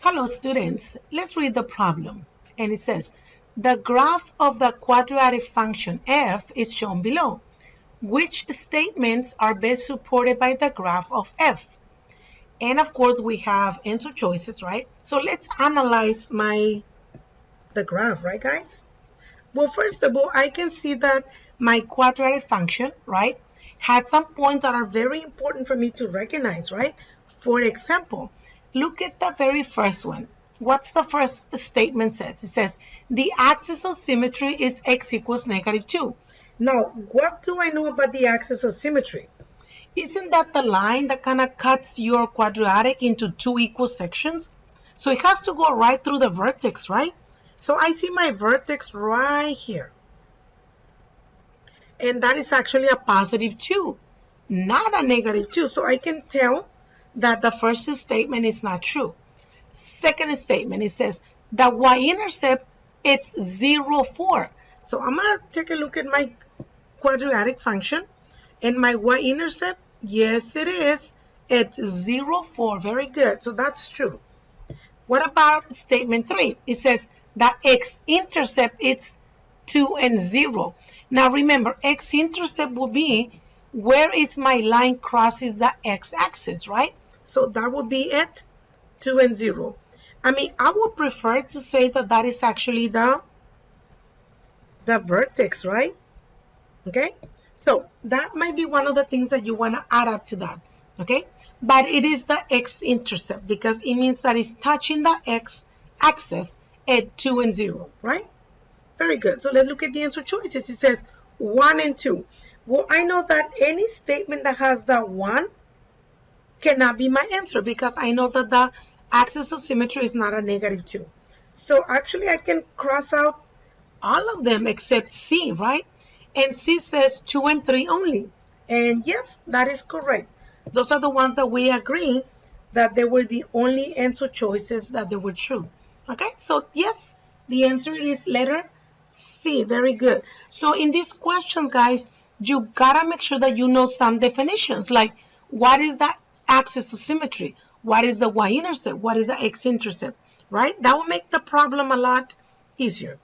Hello students, let's read the problem. And it says, the graph of the quadratic function f is shown below. Which statements are best supported by the graph of f? And of course we have answer choices, right? So let's analyze the graph, right guys? Well, first of all, I can see that my quadratic function, right, has some points that are very important for me to recognize, right? For example, look at the very first one. What's the first statement says? It says, the axis of symmetry is x equals -2. Now, what do I know about the axis of symmetry? Isn't that the line that kind of cuts your quadratic into two equal sections? So it has to go right through the vertex, right? So I see my vertex right here. And that is actually a +2, not a -2. So I can tell that the first statement is not true. Second statement, it says the y-intercept, it's 0, 4. So I'm going to take a look at my quadratic function. And my y-intercept, yes it is. It's 0, 4. Very good. So that's true. What about statement 3? It says the x-intercept, it's 2 and 0. Now remember, x-intercept will be where is my line crosses the x-axis, right? So that would be it, 2 and 0. I mean, I would prefer to say that that is actually the vertex, right? Okay, so that might be one of the things that you want to add up to that, okay? But it is the x-intercept because it means that it's touching the x-axis at 2 and 0, right? Very good. So let's look at the answer choices. It says 1 and 2. Well, I know that any statement that has the 1 cannot be my answer because I know that the axis of symmetry is not a -2. So actually I can cross out all of them except C, right? And C says 2 and 3 only. And yes, that is correct. Those are the ones that we agree that they were the only answer choices that they were true. Okay, so yes, the answer is letter C. Very good. So in this question, guys, you gotta make sure that you know some definitions, like what is the axis of symmetry? What is the y-intercept? What is the x-intercept? Right? That will make the problem a lot easier.